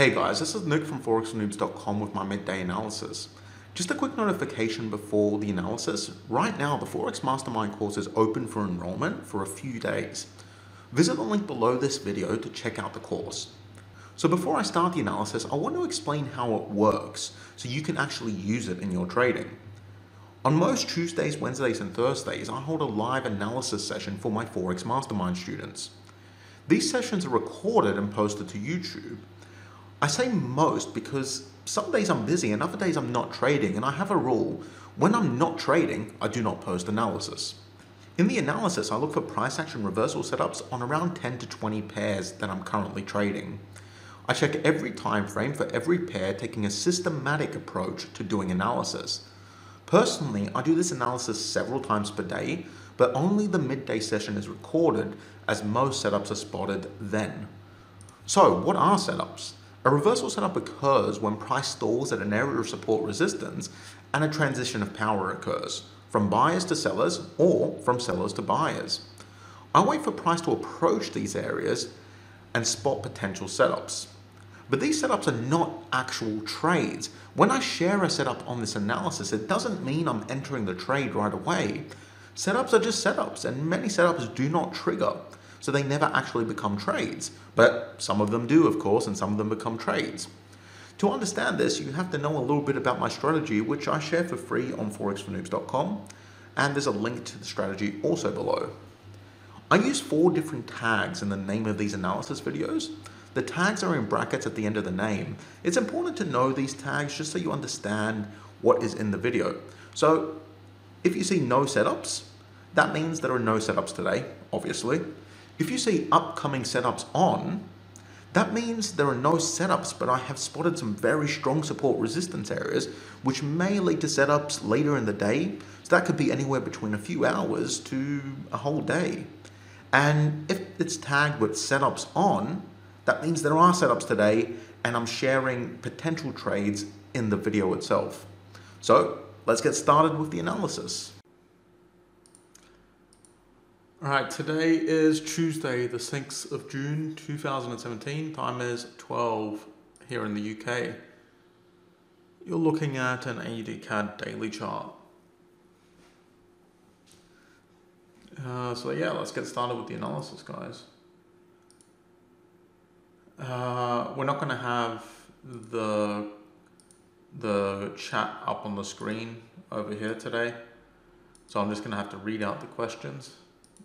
Hey guys, this is Nick from forexfornoobs.com with my midday analysis. Just a quick notification before the analysis. Right now, the Forex Mastermind course is open for enrollment for a few days. Visit the link below this video to check out the course. So before I start the analysis, I want to explain how it works so you can actually use it in your trading. On most Tuesdays, Wednesdays, and Thursdays, I hold a live analysis session for my Forex Mastermind students. These sessions are recorded and posted to YouTube. I say most because some days I'm busy and other days I'm not trading, and I have a rule: when I'm not trading, I do not post analysis. In the analysis, I look for price action reversal setups on around 10 to 20 pairs that I'm currently trading. I check every time frame for every pair, taking a systematic approach to doing analysis. Personally, I do this analysis several times per day, but only the midday session is recorded as most setups are spotted then. So what are setups? A reversal setup occurs when price stalls at an area of support resistance and a transition of power occurs, from buyers to sellers or from sellers to buyers. I wait for price to approach these areas and spot potential setups. But these setups are not actual trades. When I share a setup on this analysis, it doesn't mean I'm entering the trade right away. Setups are just setups, and many setups do not trigger, so they never actually become trades. But some of them do, of course, and some of them become trades. To understand this, you have to know a little bit about my strategy, which I share for free on forexfornoobs.com, and there's a link to the strategy also below. I use 4 different tags in the name of these analysis videos. The tags are in brackets at the end of the name. It's important to know these tags just so you understand what is in the video. So if you see no setups, that means there are no setups today, obviously. If you see upcoming setups on, that means there are no setups, but I have spotted some very strong support resistance areas, which may lead to setups later in the day. So that could be anywhere between a few hours to a whole day. And if it's tagged with setups on, that means there are setups today, and I'm sharing potential trades in the video itself. So let's get started with the analysis. Alright, today is Tuesday, the 6th of June 2017. Time is 12 here in the UK. You're looking at an AUD-CAD daily chart. So yeah, let's get started with the analysis, guys. We're not going to have the chat up on the screen over here today, so I'm just going to have to read out the questions.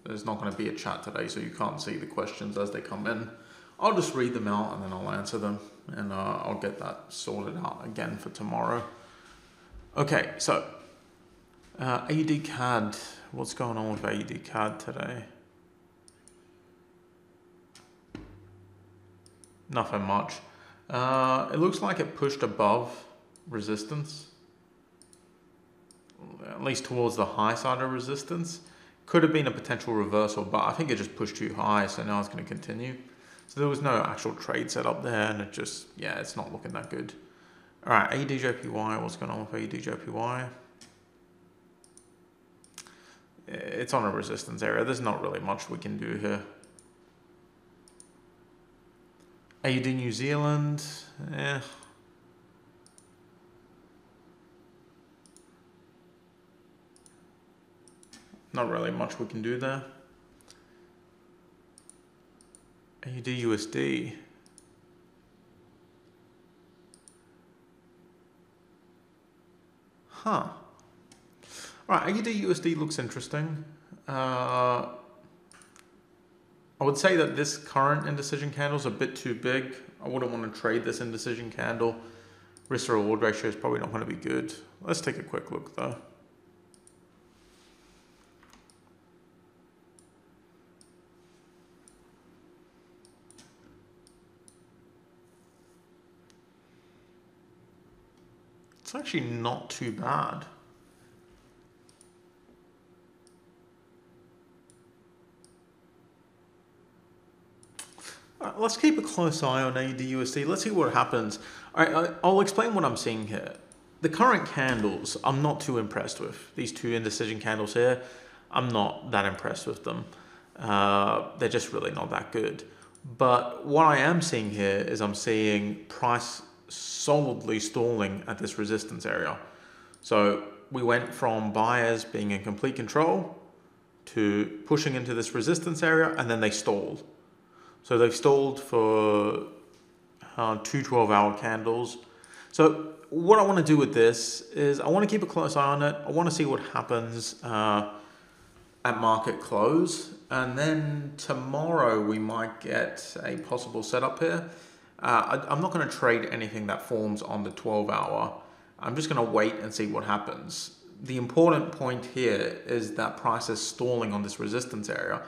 There's not going to be a chat today, so you can't see the questions as they come in. I'll just read them out and then I'll answer them, and I'll get that sorted out again for tomorrow. Okay, so AUD-CAD, what's going on with AUD-CAD today? Nothing much. It looks like it pushed above resistance, at least towards the high side of resistance. Could have been a potential reversal, but I think it just pushed too high, so now it's going to continue. So there was no actual trade set up there, and it just, yeah, it's not looking that good. All right, AUDJPY, what's going on with AUDJPY? It's on a resistance area. There's not really much we can do here. AUD New Zealand, not really much we can do there. AUDUSD. Huh. Alright, AUDUSD looks interesting. I would say that this current indecision candle is a bit too big. I wouldn't want to trade this indecision candle. Risk to reward ratio is probably not going to be good. Let's take a quick look though. It's actually not too bad. Let's keep a close eye on AUDUSD. Let's see what happens. All right, I'll explain what I'm seeing here. The current candles, I'm not too impressed with. These 2 indecision candles here, I'm not that impressed with them. They're just really not that good. But what I am seeing here is I'm seeing price solidly stalling at this resistance area. So we went from buyers being in complete control to pushing into this resistance area, and then they stalled. So they've stalled for two 12-hour candles. So what I want to do with this is I want to keep a close eye on it. I want to see what happens at market close. And then tomorrow we might get a possible setup here. I'm not going to trade anything that forms on the 12-hour. I'm just going to wait and see what happens. The important point here is that price is stalling on this resistance area.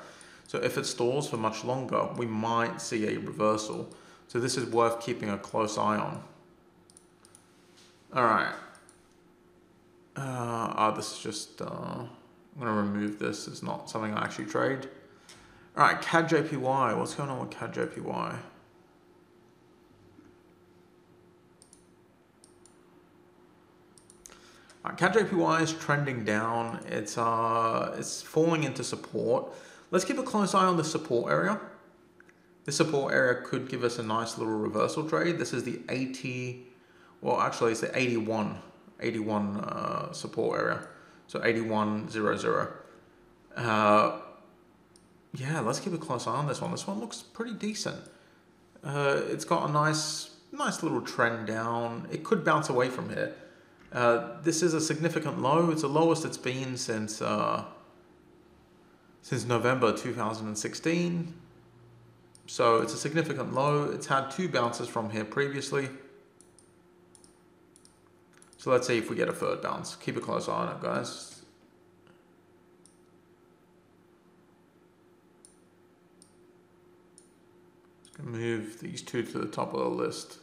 So if it stalls for much longer, we might see a reversal. So this is worth keeping a close eye on. All right. This is just, I'm going to remove this. It's not something I actually trade. All right, CADJPY. What's going on with CADJPY? CADJPY is trending down. It's falling into support. Let's keep a close eye on the support area. This support area could give us a nice little reversal trade. This is the 80, well, actually it's the 81 support area. So 81.00. Yeah, let's keep a close eye on this one. This one looks pretty decent. It's got a nice little trend down. It could bounce away from here. This is a significant low. It's the lowest it's been since November 2016. So it's a significant low. It's had two bounces from here previously. So let's see if we get a third bounce. Keep a close eye on it, guys. Just gonna move these two to the top of the list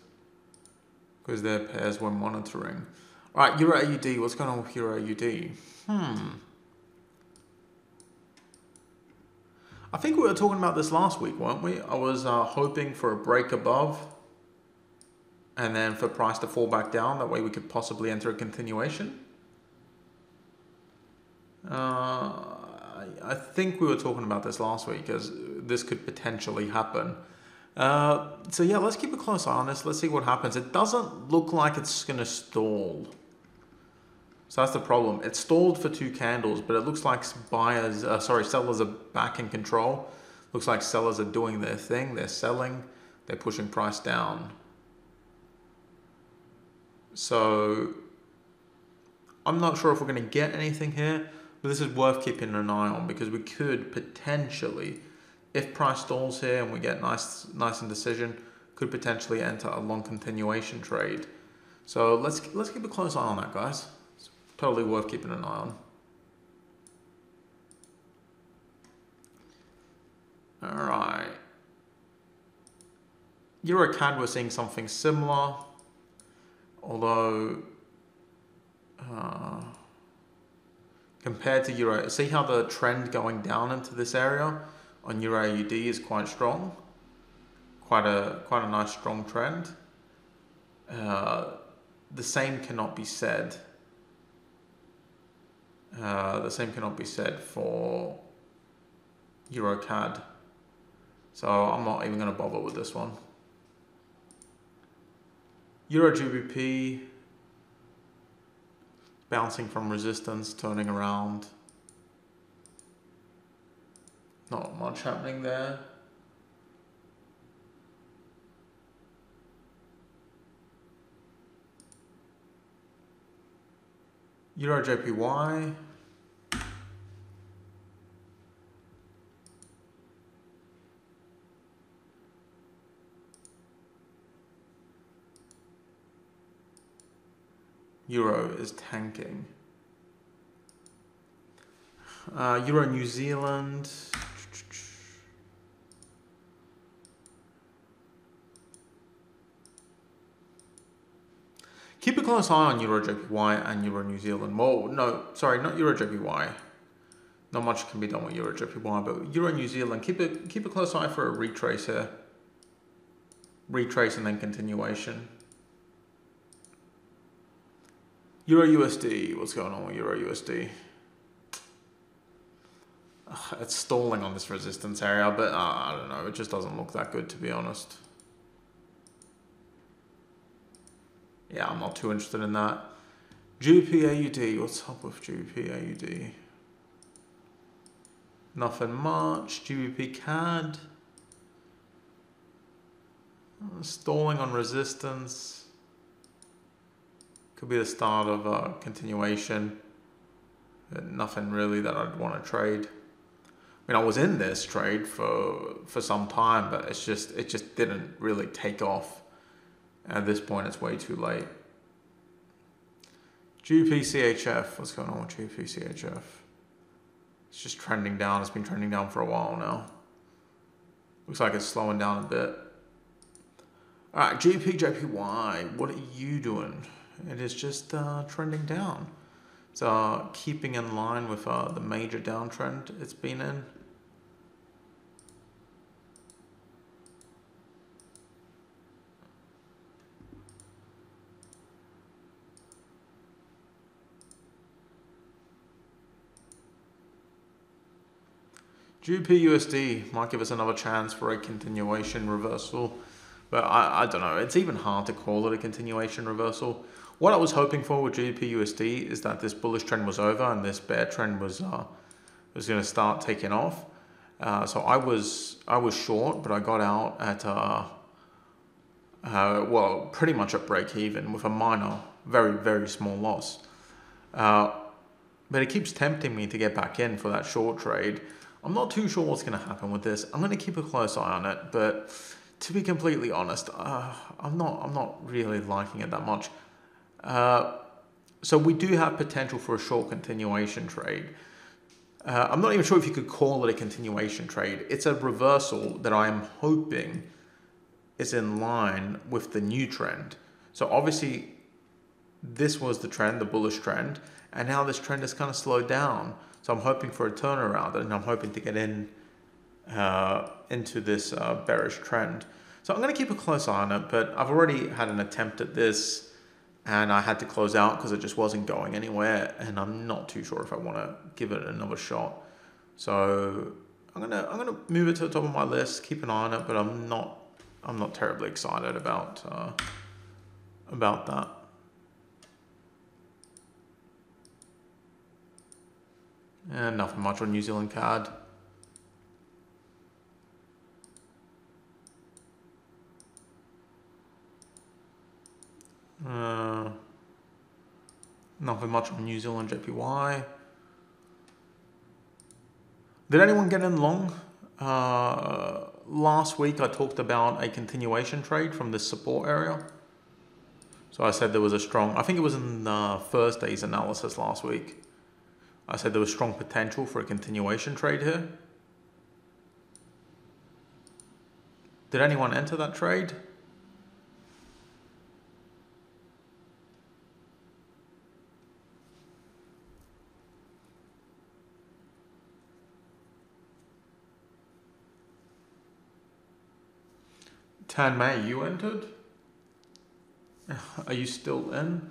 because they're pairs we're monitoring. All right, EURAUD. What's going on with EURAUD? I think we were talking about this last week, weren't we? I was hoping for a break above and then for price to fall back down. That way we could possibly enter a continuation. I think we were talking about this last week as this could potentially happen. So yeah, let's keep a close eye on this. Let's see what happens. It doesn't look like it's going to stall. So that's the problem. It stalled for two candles, but it looks like sellers are back in control. Looks like sellers are doing their thing. They're selling. They're pushing price down. So I'm not sure if we're going to get anything here, but this is worth keeping an eye on because we could potentially, if price stalls here and we get nice indecision, could potentially enter a long continuation trade. So let's keep a close eye on that, guys. It's totally worth keeping an eye on. All right. EURAUD, we're seeing something similar, although compared to Euro, see how the trend going down into this area on EURAUD is quite strong, quite a nice strong trend. The same cannot be said. The same cannot be said for EURAUD. So I'm not even going to bother with this one. Euro GBP bouncing from resistance, turning around. Not much happening there. EURAUD. Euro is tanking. Euro New Zealand. Keep a close eye on EURAUD and Euro New Zealand. Well, no, sorry, not EURAUD. Not much can be done with EURAUD, but Euro New Zealand. Keep a close eye for a retrace here. Retrace and then continuation. EURAUSD. What's going on with EURAUSD? It's stalling on this resistance area, but I don't know, it just doesn't look that good, to be honest. Yeah, I'm not too interested in that. GBPUSD, what's up with GBPUSD? Nothing much. GBP stalling on resistance. Could be the start of a continuation. But nothing really that I'd want to trade. I mean, I was in this trade for some time, but it just didn't really take off. At this point, it's way too late. GBPCHF, what's going on with GBPCHF? It's just trending down. It's been trending down for a while now. Looks like it's slowing down a bit. All right, CADJPY, what are you doing? It is just trending down. It's keeping in line with the major downtrend it's been in. GBPUSD might give us another chance for a continuation reversal, but I don't know. It's even hard to call it a continuation reversal. What I was hoping for with GBPUSD is that this bullish trend was over and this bear trend was going to start taking off. So I was short, but I got out at well, pretty much at break even with a minor, very small loss. But it keeps tempting me to get back in for that short trade. I'm not too sure what's going to happen with this. I'm going to keep a close eye on it, but to be completely honest, I'm not really liking it that much. So we do have potential for a short continuation trade. I'm not even sure if you could call it a continuation trade. It's a reversal that I am hoping is in line with the new trend. So obviously this was the trend, the bullish trend, and now this trend has kind of slowed down. So I'm hoping for a turnaround, and I'm hoping to get in into this bearish trend. So I'm going to keep a close eye on it, but I've already had an attempt at this, and I had to close out because it just wasn't going anywhere, and I'm not too sure if I want to give it another shot. So I'm gonna move it to the top of my list, keep an eye on it, but I'm not terribly excited about that. And nothing much on New Zealand CAD. Nothing much on New Zealand JPY. Did anyone get in long? Last week I talked about a continuation trade from this support area. So I said there was a strong, I think it was in Thursday's analysis last week. I said there was strong potential for a continuation trade here. Did anyone enter that trade? Tan May, you entered? Are you still in?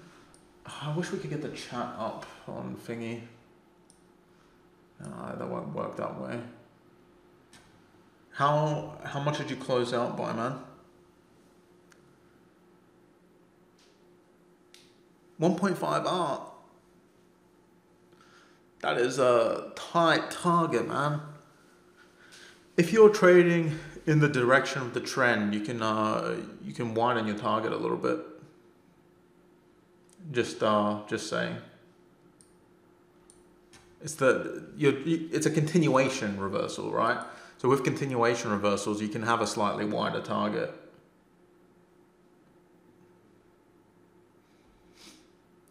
I wish we could get the chat up on thingy. That won't work that way. How much did you close out by, man? 1.5R. That is a tight target, man. If you're trading in the direction of the trend, you can widen your target a little bit. Just saying. It's a continuation reversal, right? So with continuation reversals, you can have a slightly wider target.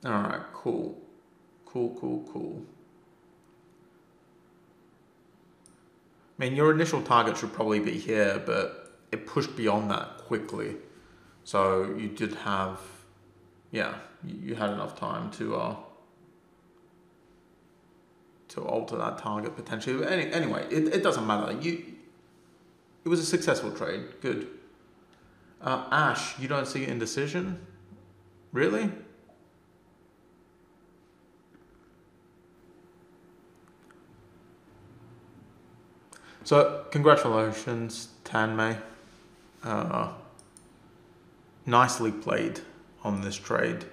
All right, cool. I mean, your initial target should probably be here, but it pushed beyond that quickly. So you did have, yeah, you had enough time to alter that target potentially. But anyway, it doesn't matter. It was a successful trade. Good. Ash, you don't see indecision? Really? So congratulations, Tanmay. Nicely played on this trade.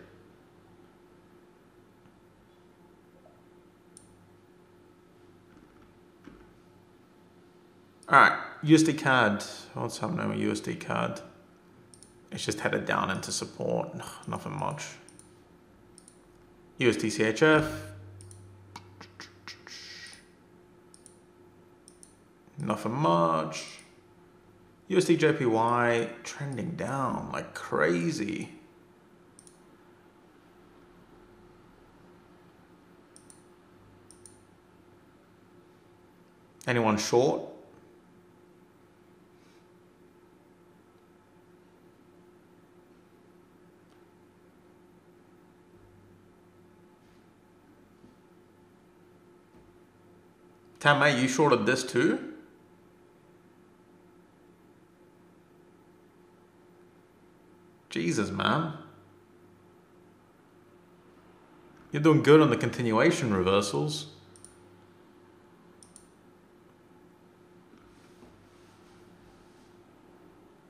Alright, USD CAD. What's happening with USD CAD? It's just headed down into support. Nothing much. USD CHF. Nothing much. USD JPY trending down like crazy. Anyone short? Tammay, you shorted this too? Jesus, man. You're doing good on the continuation reversals.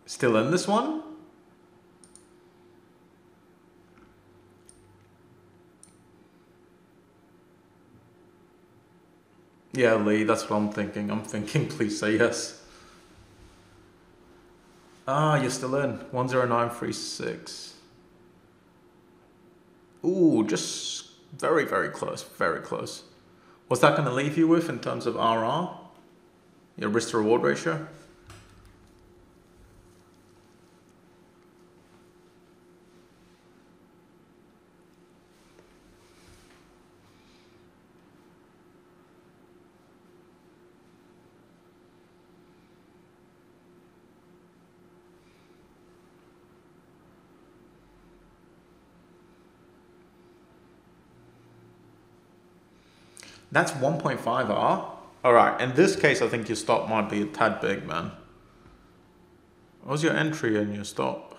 Still in this one? Yeah, Lee, that's what I'm thinking. I'm thinking, please say yes. Ah, you're still in. 10936. Ooh, just very, very close. Very close. What's that going to leave you with in terms of RR? Your risk to reward ratio? That's 1.5R. All right, in this case, I think your stop might be a tad big, man. What was your entry and your stop?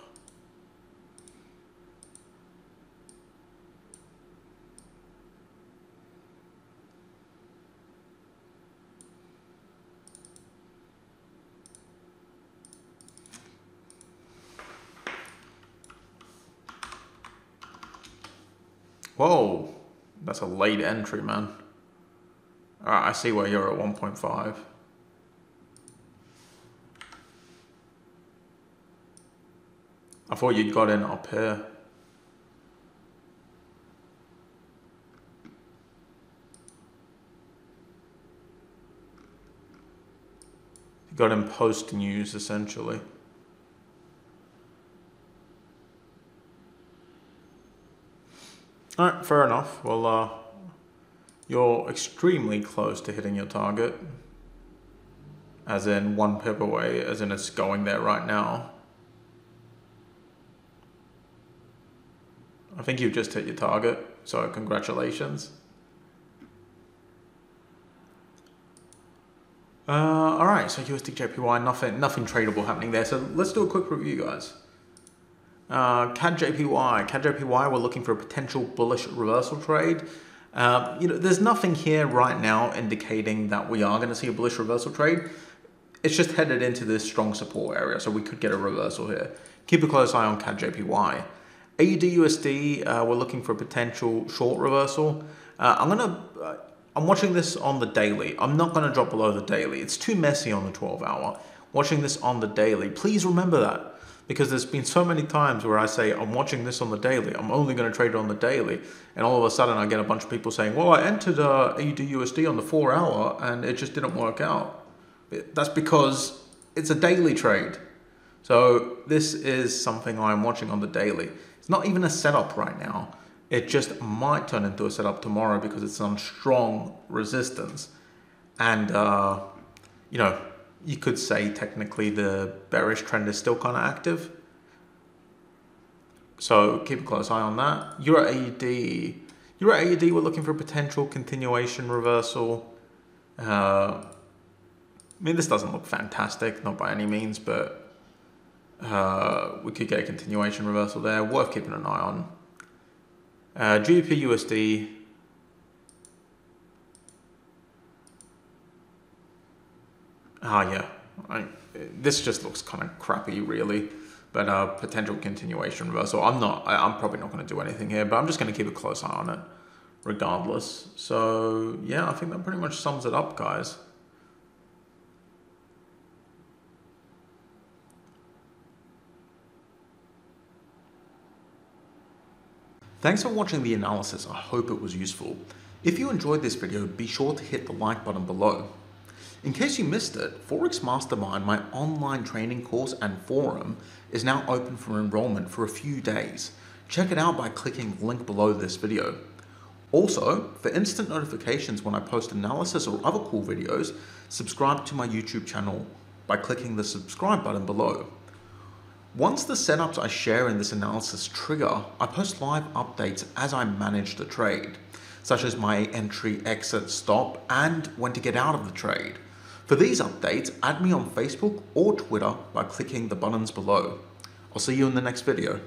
Whoa, that's a late entry, man. All right, I see where you're at 1.5. I thought you'd got in up here. You got in post news, essentially. All right, fair enough. Well, you're extremely close to hitting your target. As in 1 pip away, as in it's going there right now. I think you've just hit your target, so congratulations. All right, so USD JPY, nothing tradable happening there. So let's do a quick review, guys. CADJPY, we're looking for a potential bullish reversal trade. There's nothing here right now indicating that we are going to see a bullish reversal trade. It's just headed into this strong support area, so we could get a reversal here. Keep a close eye on CADJPY. AUDUSD, we're looking for a potential short reversal. I'm watching this on the daily. I'm not going to drop below the daily. It's too messy on the 12-hour. Watching this on the daily. Please remember that, because there's been so many times where I say, I'm watching this on the daily. I'm only going to trade it on the daily. And all of a sudden I get a bunch of people saying, well, I entered AUDUSD on the 4-hour and it just didn't work out. That's because it's a daily trade. So this is something I'm watching on the daily. It's not even a setup right now. It just might turn into a setup tomorrow because it's on strong resistance. And, you could say technically the bearish trend is still kind of active. So keep a close eye on that. EURAUD, we're looking for a potential continuation reversal. This doesn't look fantastic, not by any means, but we could get a continuation reversal there. Worth keeping an eye on. GBPUSD. Yeah, this just looks kind of crappy, really. But potential continuation reversal. I'm probably not going to do anything here, but I'm just going to keep a close eye on it regardless. So yeah, I think that pretty much sums it up, guys. Thanks for watching the analysis. I hope it was useful. If you enjoyed this video, be sure to hit the like button below. In case you missed it, Forex Mastermind, my online training course and forum, is now open for enrollment for a few days. Check it out by clicking the link below this video. Also, for instant notifications when I post analysis or other cool videos, subscribe to my YouTube channel by clicking the subscribe button below. Once the setups I share in this analysis trigger, I post live updates as I manage the trade, such as my entry, exit, stop, and when to get out of the trade. For these updates, add me on Facebook or Twitter by clicking the buttons below. I'll see you in the next video.